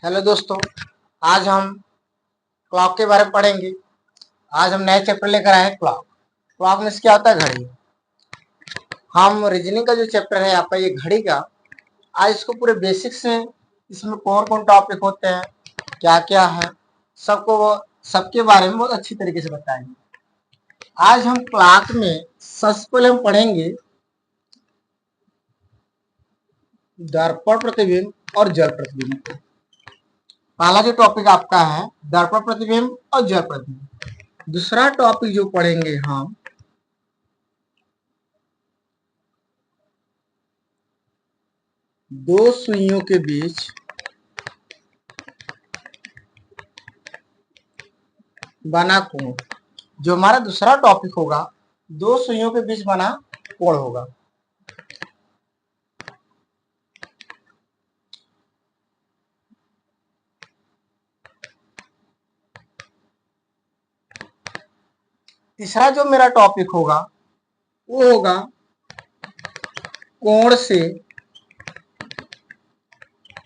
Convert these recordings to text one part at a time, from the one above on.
Hello दोस्तों, आज हम क्लॉक के बारे में पढ़ेंगे। आज हम नए चैप्टर लेकर आए हैं क्लॉक। क्लॉक में क्या होता है? घड़ी। हम रीजनिंग का जो चैप्टर है आपका ये घड़ी का, आज इसको पूरे बेसिक से इसमें कौन कौन टॉपिक होते हैं, क्या क्या है, सबको सबके बारे में बहुत अच्छी तरीके से बताएंगे। आज हम क्लॉक में सबसे पहले हम पढ़ेंगे दर्पण प्रतिबिंब और जल प्रतिबिंब। पहला जो टॉपिक आपका है दर्पण प्रतिबिंब और जल प्रतिबिंब। दूसरा टॉपिक जो पढ़ेंगे हम दो सुइयों के बीच बना कोण। जो हमारा दूसरा टॉपिक होगा दो सुइयों के बीच बना कोण होगा। तीसरा जो मेरा टॉपिक होगा वो होगा कोण से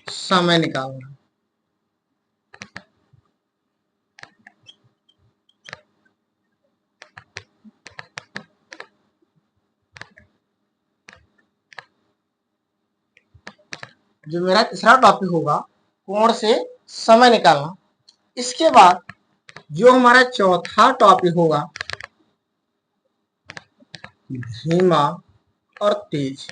समय निकालना। जो मेरा तीसरा टॉपिक होगा कोण से समय निकालना। इसके बाद जो हमारा चौथा टॉपिक होगा धीमा और तेज।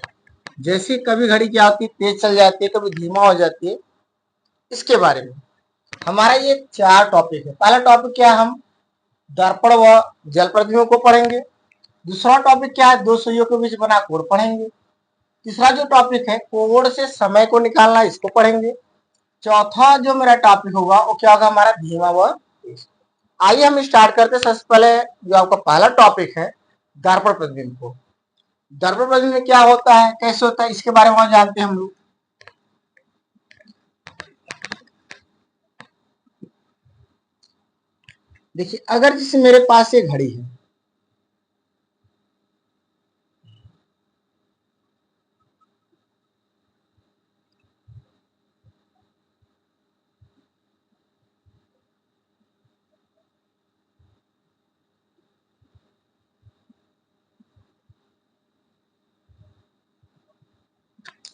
जैसे कभी घड़ी क्या होती है, तेज चल जाती है, कभी धीमा हो जाती है। इसके बारे में हमारा ये चार टॉपिक है। पहला टॉपिक क्या है, हम दर्पण व जल प्रतिबिंब को पढ़ेंगे। दूसरा टॉपिक क्या है, दो सुइयों के बीच बना कोण पढ़ेंगे। तीसरा जो टॉपिक है कोण से समय को निकालना, इसको पढ़ेंगे। चौथा जो मेरा टॉपिक होगा वो क्या होगा, हमारा धीमा व तेज। आइए हम स्टार्ट करते हैं। सबसे पहले जो आपका पहला टॉपिक है दर्पण प्रतिबिंब को। दर्पण प्रतिबिंब में क्या होता है, कैसे होता है, इसके बारे में जानते हैं हम लोग। देखिए, अगर जैसे मेरे पास एक घड़ी है,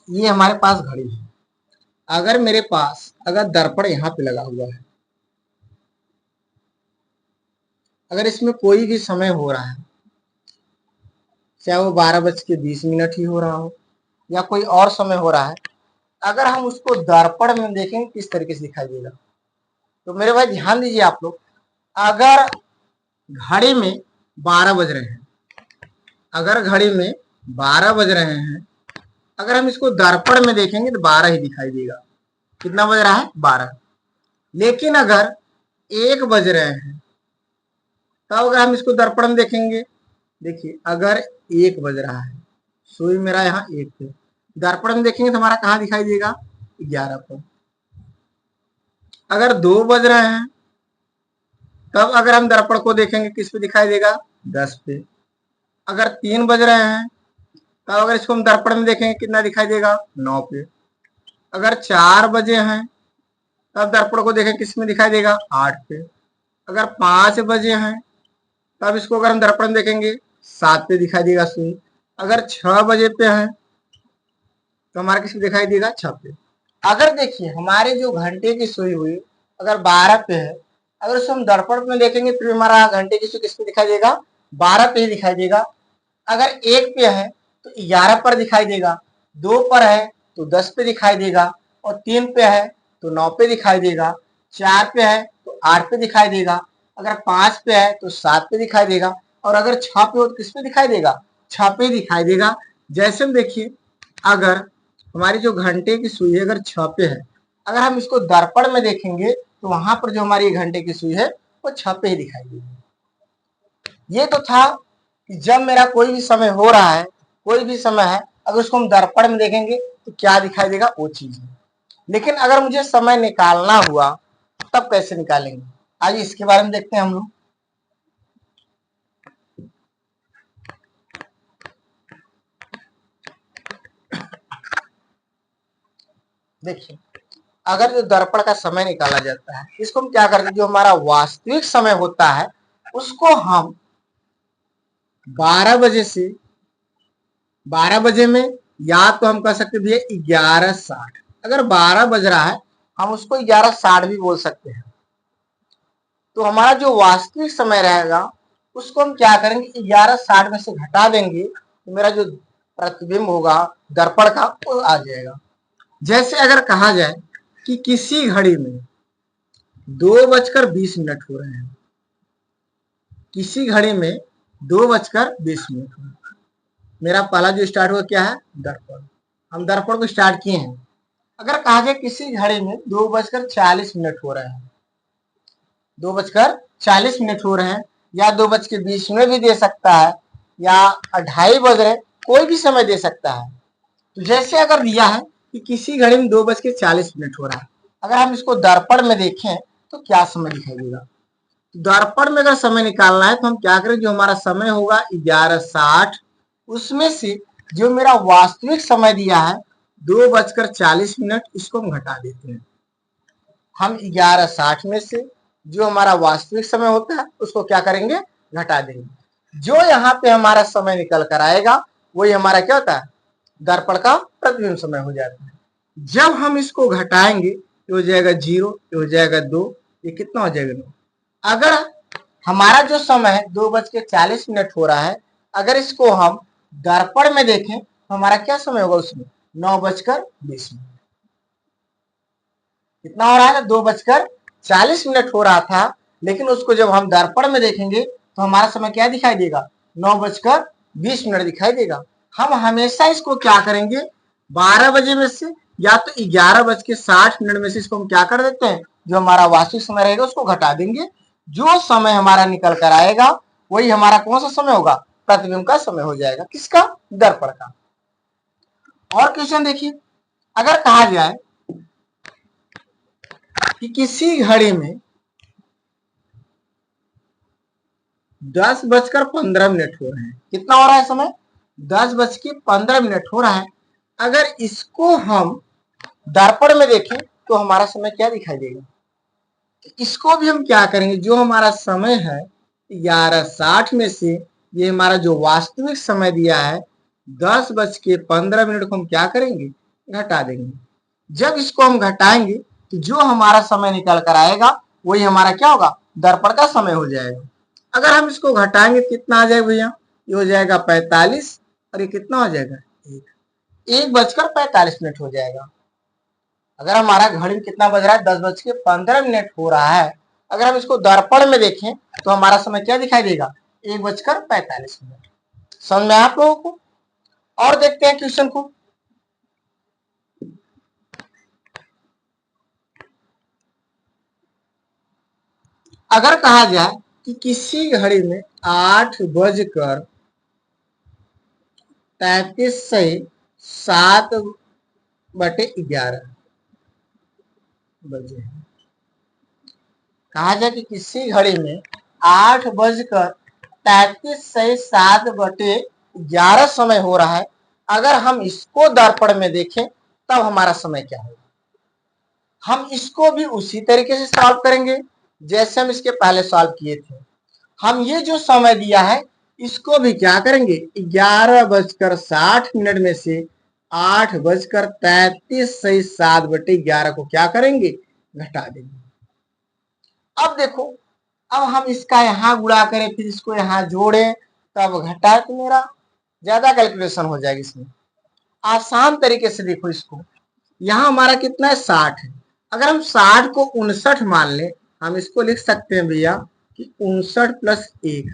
ये हमारे पास घड़ी है। अगर मेरे पास अगर दर्पण यहाँ पे लगा हुआ है, अगर इसमें कोई भी समय हो रहा है, चाहे वो 12:20 ही हो रहा हो या कोई और समय हो रहा है, अगर हम उसको दर्पण में देखेंगे किस तरीके से दिखाई देगा। तो मेरे भाई ध्यान दीजिए आप लोग, अगर घड़ी में 12 बज रहे हैं, अगर घड़ी में 12 बज रहे हैं, अगर हम इसको दर्पण में देखेंगे तो 12 ही दिखाई देगा। कितना बज रहा है, 12। लेकिन अगर 1 बज रहे हैं तब अगर हम इसको दर्पण में देखेंगे, देखिए अगर 1 बज रहा है, सुई मेरा यहाँ 1 पे, दर्पण में देखेंगे तो हमारा कहाँ दिखाई देगा, 11 पर। अगर 2 बज रहे हैं तब अगर हम दर्पण को देखेंगे किस पे दिखाई देगा, 10 पे। अगर 3 बज रहे हैं तब अगर इसको हम दर्पण में देखेंगे कितना दिखाई देगा, 9 पे। अगर 4 बजे हैं तब दर्पण को देखें किस में दिखाई देगा, 8 पे। अगर 5 बजे हैं तब इसको अगर हम दर्पण में देखेंगे 7 पे दिखाई देगा सुई। अगर 6 बजे पे है तो हमारा किस पे दिखाई देगा, 6 पे। अगर देखिए हमारे जो घंटे की सुई हुई अगर 12 पे है, अगर उसको हम दर्पण में देखेंगे फिर हमारा घंटे की सुई किस पे दिखाई देगा, 12 पे ही दिखाई देगा। अगर 1 पे है तो 11 पर दिखाई देगा, 2 पर है तो 10 पे दिखाई देगा, और 3 पे है तो 9 पे दिखाई देगा, 4 पे है तो 8 पे दिखाई देगा, अगर 5 पे है तो 7 पे दिखाई देगा, और अगर 6 पे हो तो किस पे दिखाई देगा, 6 पे दिखाई देगा। जैसे में देखिए, अगर हमारी जो घंटे की सुई है अगर 6 पे है, अगर हम इसको दर्पण में देखेंगे तो वहां पर जो हमारी घंटे की सुई है वो 6 पे ही दिखाई देगी। ये तो था कि जब मेरा कोई भी समय हो रहा है, कोई भी समय है, अगर उसको हम दर्पण में देखेंगे तो क्या दिखाई देगा, वो चीज है। लेकिन अगर मुझे समय निकालना हुआ तब कैसे निकालेंगे, आइए इसके बारे में देखते हैं हम लोग। देखिए, अगर जो दर्पण का समय निकाला जाता है, इसको हम क्या करते हैं, जो हमारा वास्तविक समय होता है उसको हम 12 बजे से 12 बजे में, या तो हम कह सकते भैया 11:60, अगर 12 बज रहा है हम उसको 11:60 भी बोल सकते हैं। तो हमारा जो वास्तविक समय रहेगा उसको हम क्या करेंगे, 11:60 में से घटा देंगे, तो मेरा जो प्रतिबिंब होगा दर्पण का वो आ जाएगा। जैसे अगर कहा जाए कि किसी घड़ी में 2:20 हो रहे हैं, किसी घड़ी में 2:20 हो रहे हैं, मेरा पहला जो स्टार्ट हुआ क्या है, दर्पण। हम दर्पण को स्टार्ट किए हैं। अगर कहा जाए किसी घड़ी में 2:40 हो रहे हैं, 2:40 हो रहे हैं, या 2:20 भी दे सकता है, या 2:30 बज रहे, कोई भी समय दे सकता है। तो जैसे अगर दिया है कि किसी घड़ी में 2:40 हो रहा है, अगर हम इसको दर्पण में देखें तो क्या समय दिखाई देगा। दर्पण में अगर समय निकालना है तो हम क्या करें, जो हमारा समय होगा 11:60, उसमें से जो मेरा वास्तविक समय दिया है 2:40, इसको हम घटा देते हैं। हम 11:60 में से जो हमारा वास्तविक समय होता है उसको क्या करेंगे, घटा देंगे। जो यहाँ पे हमारा समय निकल कर आएगा वही हमारा क्या होता है, दर्पण का प्रतिबिंब समय हो जाता है। जब हम इसको घटाएंगे ये हो जाएगा 0, ये हो जाएगा 2, ये कितना हो जाएगा 9। अगर हमारा जो समय है 2:40 हो रहा है, अगर इसको हम दर्पण में देखें तो हमारा क्या समय होगा, उसमें 9:20। कितना हो रहा है, 2:40 हो रहा था, लेकिन उसको जब हम दर्पण में देखेंगे तो हमारा समय क्या दिखाई देगा, 9:20 दिखाई देगा। हम हमेशा इसको क्या करेंगे, 12 बजे में से या तो 11:60 में से इसको हम क्या कर देते हैं, जो हमारा वास्तविक समय रहेगा उसको घटा देंगे। जो समय हमारा निकल कर आएगा वही हमारा कौन सा समय होगा, प्रतिबिंब का समय हो जाएगा। किसका, दर्पण का। और क्वेश्चन देखिए, अगर कहा जाए कि किसी घड़ी में 10:15 हो रहे हैं, कितना हो रहा है समय, 10:15 हो रहा है। अगर इसको हम दर्पण में देखें तो हमारा समय क्या दिखाई देगा। इसको भी हम क्या करेंगे, जो हमारा समय है 11:60 में से ये हमारा जो वास्तविक समय दिया है 10:15 को हम क्या करेंगे, घटा देंगे। जब इसको हम घटाएंगे तो जो हमारा समय निकल कर आएगा वही हमारा क्या होगा, दर्पण का समय हो जाएगा। अगर हम इसको घटाएंगे कितना आ जाएगा भैया, ये हो जाएगा 45, और ये कितना हो जाएगा, 1:45 हो जाएगा। अगर हमारा घड़ी में कितना बज रहा है, 10:15 हो रहा है, अगर हम इसको दर्पण में देखें तो हमारा समय क्या दिखाई देगा, 1:45। समझ में आप लोगों को। और देखते हैं क्वेश्चन को। अगर कहा जाए कि किसी घड़ी में 8:33 बजे, कहा जाए कि किसी घड़ी में 8:33 समय हो रहा है, अगर हम इसको दर्पण में देखें तब हमारा समय क्या होगा। हम इसको भी उसी तरीके से सॉल्व करेंगे जैसे हम इसके पहले सॉल्व किए थे। हम ये जो समय दिया है इसको भी क्या करेंगे, 11:60 में से 8:33 को क्या करेंगे, घटा देंगे। अब देखो, अब हम इसका यहाँ गुणा करें फिर इसको यहाँ जोड़ें तब घटाए तो मेरा ज्यादा कैलकुलेशन हो जाएगी। इसमें आसान तरीके से देखो इसको, यहाँ हमारा कितना है, 60 है। अगर हम 60 को 59 मान लें, हम इसको लिख सकते हैं भैया कि 59 + 1,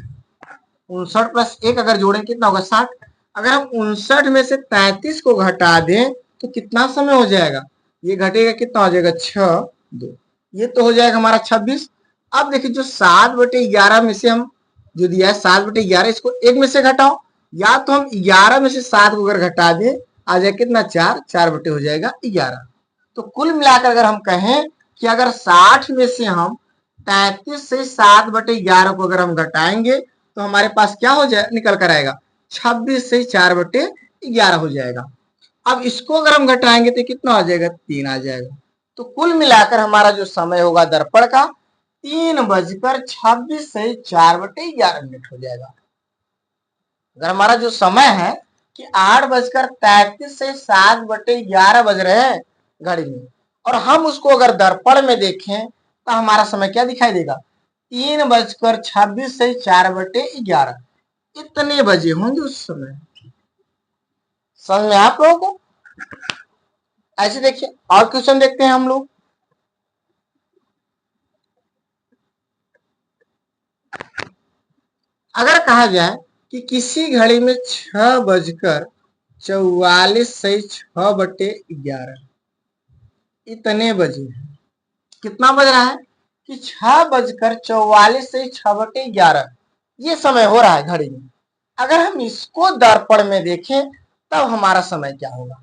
59 + 1 अगर जोड़ें कितना होगा, 60। अगर हम 59 में से 33 को घटा दें तो कितना समय हो जाएगा, ये घटेगा कितना हो जाएगा, 6 2, ये तो हो जाएगा हमारा 26। अब देखिए जो 7/11 में से हम जो दिया है 7/11, इसको 1 में से घटाओ, या तो हम 11 में से 7 को अगर घटा दें आ जाए कितना, 4, 4 बटे हो जाएगा 11। तो कुल मिलाकर अगर हम कहें कि अगर 60 में से हम 33 से 7/11 को अगर हम घटाएंगे तो हमारे पास क्या हो जाए, निकल कर आएगा 26 से 4/11 हो जाएगा। अब इसको अगर हम घटाएंगे तो कितना आ जाएगा, 3 आ जाएगा। तो कुल मिलाकर हमारा जो समय होगा दर्पण का 3:26 से 4/11 हो जाएगा। अगर हमारा जो समय है कि 8:33 से 7/11 बज रहे हैं घड़ी में, और हम उसको अगर दर्पण में देखें तो हमारा समय क्या दिखाई देगा, 3:26 से 4/11, इतने बजे होंगे उस समय। समझ में आप लोगों को? ऐसे देखिए और क्वेश्चन देखते हैं हम लोग। अगर कहा जाए कि किसी घड़ी में 6:44 से 6/11 इतने बजे हैं, कितना बज रहा है कि 6:44 से 6/11 ये समय हो रहा है घड़ी में। अगर हम इसको दर्पण में देखें तब हमारा समय क्या होगा,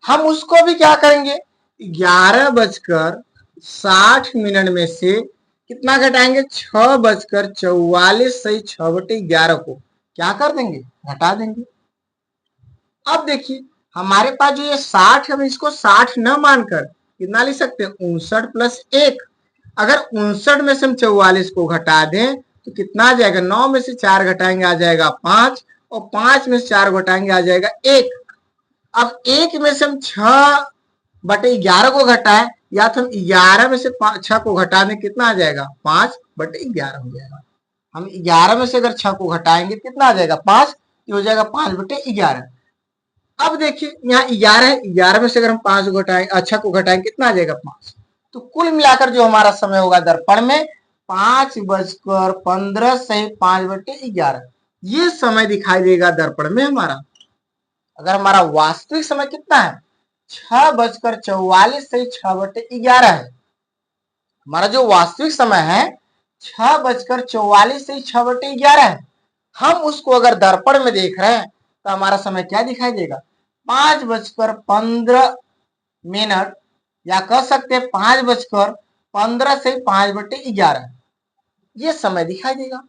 हम उसको भी क्या करेंगे, 11:60 में से कितना घटाएंगे, 6:44 से 6/11 को क्या कर देंगे, घटा देंगे। अब देखिए हमारे पास जो ये 60, हम इसको 60 न मानकर कितना लिख सकते हैं, 59+1। अगर 59 में से हम 44 को घटा दें तो कितना आ जाएगा, 9 में से 4 घटाएंगे आ जाएगा 5, और 5 में से 4 घटाएंगे आ जाएगा 1। अब 1 में से हम 6/11 को घटाएं, या तो हम 11 में से 6 को घटा दें, कितना आ जाएगा, 5/11 हो जाएगा। हम 11 में से अगर 6 को घटाएंगे कितना आ जाएगा, 5, ये हो जाएगा 5/11। अब देखिए यहाँ 11 है, 11 में से अगर हम 5 घटाएं, 6 को घटाएंगे कितना आ जाएगा, 5। तो कुल मिलाकर जो हमारा समय होगा दर्पण में 5:15 से 5/11 ये समय दिखाई देगा दर्पण में हमारा। अगर हमारा वास्तविक समय कितना है, 6:44 से 6/11 है। हमारा जो वास्तविक समय है 6:44 से 6/11 है। हम उसको अगर दर्पण में देख रहे हैं तो हमारा समय क्या दिखाई देगा, 5:15, या कह सकते हैं 5:15 से 5/11 ये समय दिखाई देगा।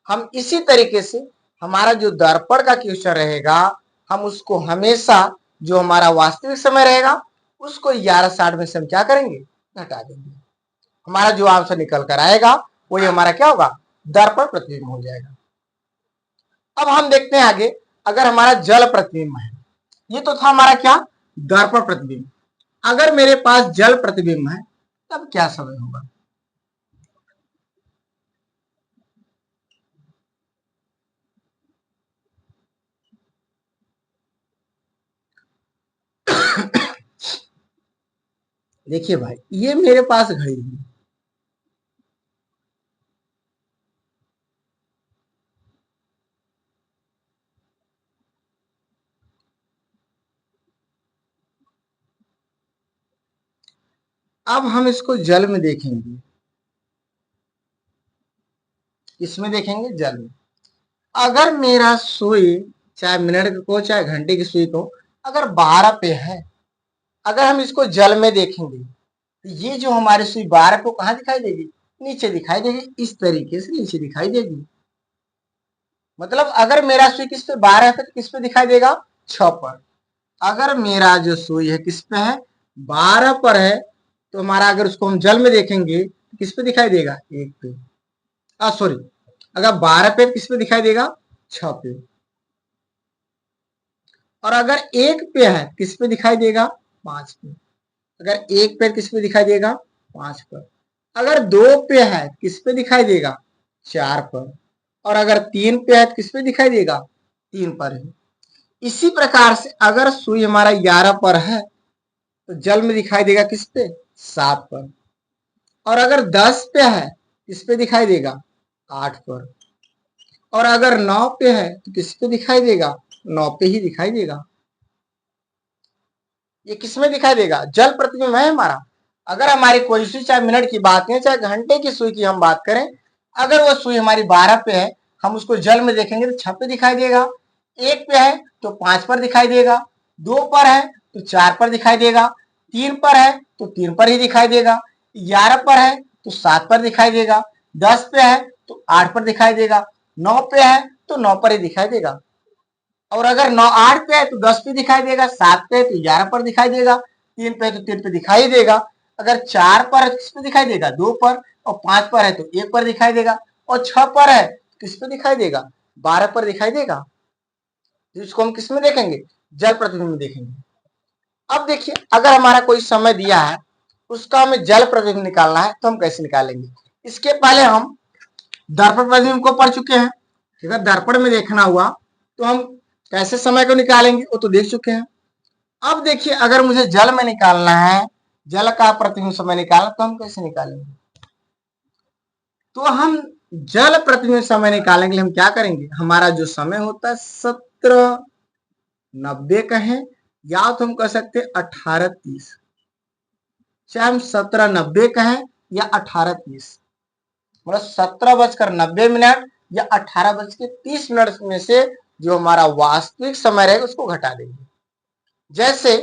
हम इसी तरीके से हमारा जो दर्पण का क्वेश्चन रहेगा, हम उसको हमेशा जो हमारा वास्तविक समय रहेगा उसको 11:60 में से हम क्या करेंगे, घटा देंगे। हमारा जो आंसर निकल कर आएगा वही हमारा क्या होगा, दर्पण प्रतिबिंब हो जाएगा। अब हम देखते हैं आगे, अगर हमारा जल प्रतिबिंब है, ये तो था हमारा क्या, दर्पण प्रतिबिंब। अगर मेरे पास जल प्रतिबिंब है तब क्या समय होगा। देखिए भाई ये मेरे पास घड़ी है, अब हम इसको जल में देखेंगे, इसमें देखेंगे जल में। अगर मेरा सुई चाहे मिनट को चाहे घंटे की सुई को अगर 12 पे है, अगर हम इसको जल में देखेंगे तो ये जो हमारी सुई 12 को कहाँ दिखाई देगी, नीचे दिखाई देगी, इस तरीके से नीचे दिखाई देगी। मतलब अगर मेरा सुई किस पे 12 है तो किस पे दिखाई देगा, 6 पर। अगर मेरा जो सुई है किस पे है, 12 पर है, तो हमारा अगर उसको हम जल में देखेंगे तो किस पे दिखाई देगा, 1 पे। सॉरी, अगर 12 पे किस पे दिखाई देगा, 6 पे। और अगर 1 पे है किस पे दिखाई देगा, 5 पे। अगर 1 पे किस पे दिखाई देगा, 5 पर। अगर 2 पे है किस पे दिखाई देगा, 4 पर। और अगर 3 पे है तो किस पे दिखाई देगा, 3 पर है। इसी प्रकार से अगर सुई हमारा 11 पर है तो जल में दिखाई देगा किस पे, 7 पर। और अगर 10 पे है किस पे दिखाई देगा, 8 पर। और अगर 9 पे है तो किस पे दिखाई देगा, 9 पे ही दिखाई देगा। ये किसमें दिखाई देगा, जल प्रतिबिंब है हमारा। अगर हमारी कोई सुई चाहे मिनट की बात करें चाहे घंटे की सुई की हम बात करें, अगर वो सुई हमारी 12 पे है, हम उसको जल में देखेंगे तो 6 पे दिखाई देगा। 1 पे है तो 5 पर दिखाई देगा, 2 पर है तो 4 पर दिखाई देगा, 3 पर है तो 3 पर ही दिखाई देगा, 11 पर है तो 7 पर दिखाई देगा, 10 पे है तो 8 पर दिखाई देगा, 9 पे है तो 9 पर ही दिखाई देगा। और अगर 8 पे है तो 10 पे दिखाई देगा, 7 पे है तो 11 पर दिखाई देगा, 3 पे है तो 3 पे दिखाई देगा। अगर 4 पर है तो किस पे दिखाई देगा? 2 पर। और 5 पर है तो 1 पर दिखाई देगा। और 6 पर है तो किस पे दिखाई देगा? 12 पर दिखाई देगा। तो इसको हम किस में देखेंगे? जल प्रतिबिंब में देखेंगे। अब देखिए, अगर हमारा कोई समय दिया है, उसका हमें जल प्रतिबिंब निकालना है, तो हम कैसे निकालेंगे? इसके पहले हम दर्पण प्रतिबिंब को पढ़ चुके हैं। अगर दर्पण में देखना हुआ तो हम कैसे समय को निकालेंगे वो तो देख चुके हैं। अब देखिए, अगर मुझे जल में निकालना है, जल का प्रतिबिंब समय निकालना, तो हम कैसे निकालेंगे? तो हम जल प्रतिबिंब समय निकालने के लिए हम क्या करेंगे? हमारा जो समय होता है 1790 कहें, या तो हम कह सकते हैं 1830, चाहे हम 1790 कहें या 1830, मतलब 17:90 या 18:30 में से जो हमारा वास्तविक समय रहेगा उसको घटा देंगे। जैसे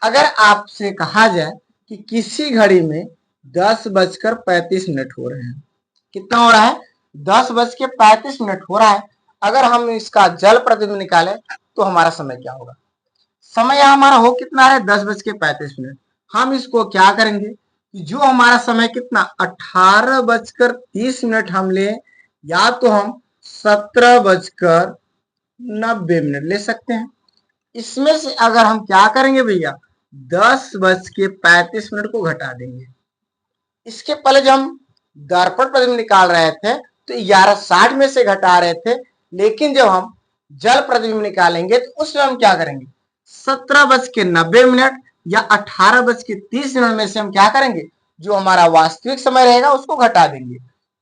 अगर आपसे कहा जाए कि किसी घड़ी में 10:35 हो रहे हैं, कितना हो रहा है? 10:35 हो रहा है। अगर हम इसका जल प्रतिबिंब निकालें तो हमारा समय क्या होगा? समय हमारा हो कितना है? 10:35। हम इसको क्या करेंगे कि जो हमारा समय कितना 18:30 हम ले, या तो हम 17:90 ले सकते हैं। इसमें से अगर हम क्या करेंगे भैया, 10:35 को घटा देंगे। इसके पहले जब हम दर्पण प्रतिबिंब निकाल रहे थे तो 11:60 में से घटा रहे थे, लेकिन जब हम जल प्रतिबिंब निकालेंगे तो उसमें हम क्या करेंगे? 17:90 या 18:30 में से हम क्या करेंगे? जो हमारा वास्तविक समय रहेगा उसको घटा देंगे।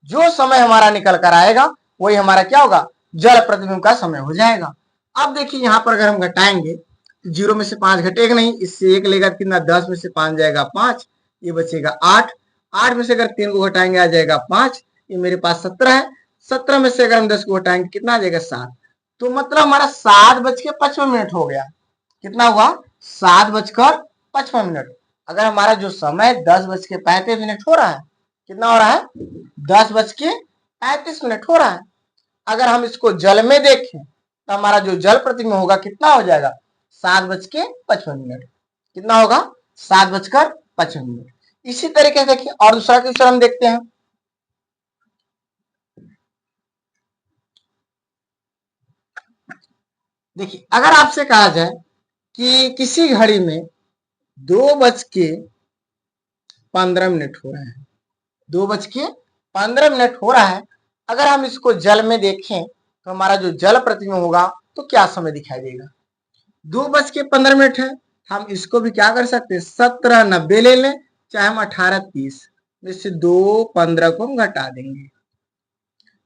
जो समय हमारा निकल कर आएगा वही हमारा क्या होगा? जल प्रतिबिंब का समय हो जाएगा। अब देखिए, यहाँ पर अगर हम घटाएंगे, 0 में से 5 घटेगा नहीं, इससे 1 लेगा कितना? 10 में से 5 जाएगा 5, ये बचेगा 8। 8 में से अगर 3 को घटाएंगे आ जाएगा 5, ये मेरे पास 17 है। 17 में से अगर हम 10 को घटाएंगे कितना आ जाएगा? 7। तो मतलब हमारा 7:55 हो गया। कितना हुआ? 7:55। अगर हमारा जो समय 10:35 हो रहा है, कितना हो रहा है? 10:35 हो रहा है। अगर हम इसको जल में देखें तो हमारा जो जल प्रतिबिंब होगा कितना हो जाएगा? 7:55। कितना होगा? 7:55। इसी तरीके से देखिए, और दूसरा क्वेश्चन हम देखते हैं। देखिए, अगर आपसे कहा जाए कि किसी घड़ी में 2:15 हो रहे हैं, 2:15 हो रहा है, अगर हम इसको जल में देखें तो हमारा जो जल प्रतिबिंब होगा तो क्या समय दिखाई देगा? 2:15 है, हम इसको भी क्या कर सकते हैं? 17:90 ले लें, चाहे हम 18:30 में से 2:15 को हम घटा देंगे।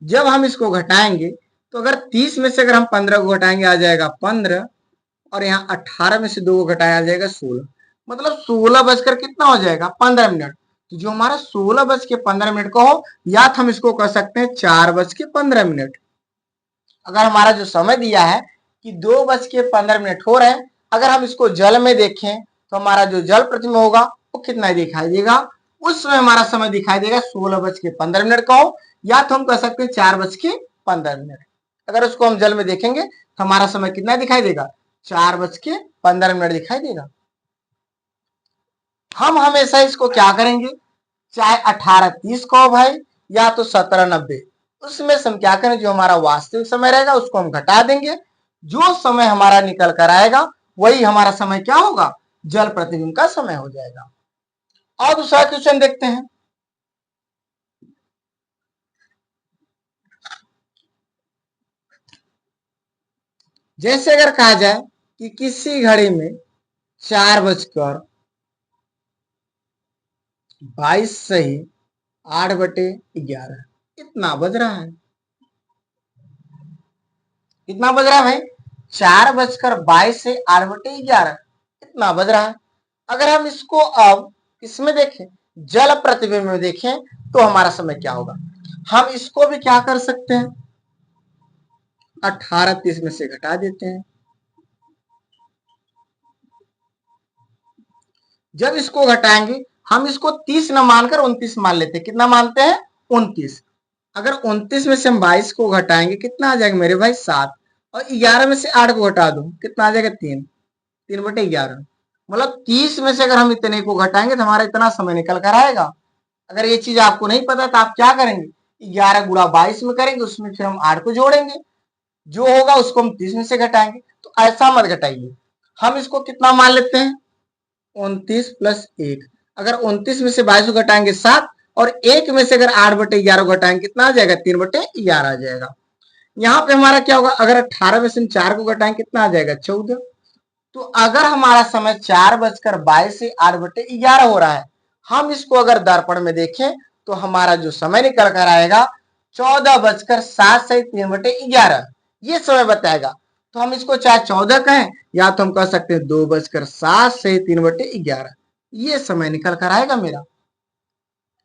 जब हम इसको घटाएंगे तो अगर 30 में से अगर हम 15 को घटाएंगे आ जाएगा 15, और यहाँ 18 में से 2 को घटाया आ जाएगा 16, मतलब 16 बजकर कितना हो जाएगा? 15 मिनट। तो जो हमारा 16:15 को हो, या तो हम इसको कह सकते हैं 4:15। अगर हमारा जो समय दिया है कि 2:15 हो रहे हैं, अगर हम इसको जल में देखें तो हमारा जो जल प्रतिबिंब होगा वो कितना दिखाई देगा? उस समय हमारा समय दिखाई देगा 16:15 का हो, या तो हम कह सकते हैं 4:15। अगर उसको हम जल में देखेंगे तो हमारा समय कितना दिखाई देगा? 4:15 दिखाई देगा। हम हमेशा इसको क्या करेंगे? चाहे 18:30 को हो भाई, या तो 17:90, उसमें से हम क्या करें? जो हमारा वास्तविक समय रहेगा उसको हम घटा देंगे। जो समय हमारा निकल कर आएगा वही हमारा समय क्या होगा? जल प्रतिबिंब का समय हो जाएगा। और दूसरा क्वेश्चन देखते हैं। जैसे अगर कहा जाए कि किसी घड़ी में 4:22 सही 8/11 इतना बज रहा है। कितना बज रहा है भाई? 4:22 से 8/11 इतना बज रहा है। अगर हम इसको अब इसमें देखें, जल प्रतिबिंब में देखें, तो हमारा समय क्या होगा? हम इसको भी क्या कर सकते हैं? 18:30 में से घटा देते हैं। जब इसको घटाएंगे, हम इसको 30 न मानकर 29 मान लेते हैं। कितना मानते हैं? 29। अगर 29 में से हम 22 को घटाएंगे कितना आ जाएगा मेरे भाई? 7। और 11 में से 8 को घटा दो कितना आ जाएगा? 3। 3/11। मतलब 30 में से अगर हम इतने को घटाएंगे तो हमारा इतना समय निकल कर आएगा। अगर ये चीज आपको नहीं पता तो आप क्या करेंगे, 11 गुणा 22 में करेंगे, उसमें फिर हम 8 को जोड़ेंगे, जो होगा उसको हम 30 में से घटाएंगे। तो ऐसा मत घटाइए, हम इसको कितना मान लेते हैं, 29 प्लस 1। अगर 29 में से 22 को घटाएंगे 7, और 1 में से अगर 8/11 घटाएंगे कितना आ जाएगा, 3/11 आ जाएगा। यहाँ पे हमारा क्या होगा, अगर 18 में से हम 4 को घटाएंगे कितना आ जाएगा, 14। तो अगर हमारा समय 4:22 से 8/11 हो रहा है, हम इसको अगर दर्पण में देखें तो हमारा जो समय निकल कर आएगा 14:07 से 3/11, ये समय बताएगा। तो हम इसको चाहे 14 कहें या तो हम कह सकते हैं 2:07 से 3/11, ये समय निकल कर आएगा मेरा।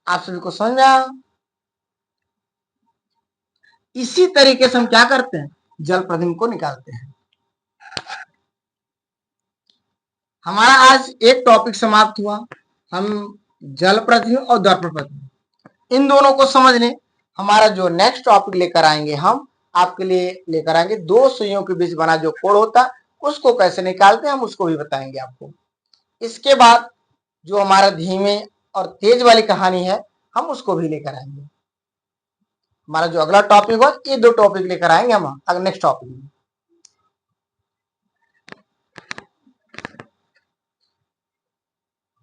आप सभी को समझ में आया। इसी तरीके से हम क्या करते हैं, जल प्रतिबिंब को निकालते हैं। हमारा आज एक टॉपिक समाप्त हुआ, हम जल प्रतिबिंब और दर्पण प्रतिबिंब इन दोनों को समझ लें। हमारा जो नेक्स्ट टॉपिक लेकर आएंगे, हम आपके लिए लेकर आएंगे दो सुइयों के बीच बना जो कोण होता है उसको कैसे निकालते हैं, हम उसको भी बताएंगे आपको। इसके बाद जो हमारा धीमे और तेज वाली कहानी है हम उसको भी लेकर आएंगे। हमारा जो अगला टॉपिक हो, ये दो टॉपिक लेकर आएंगे हम नेक्स्ट टॉपिक में।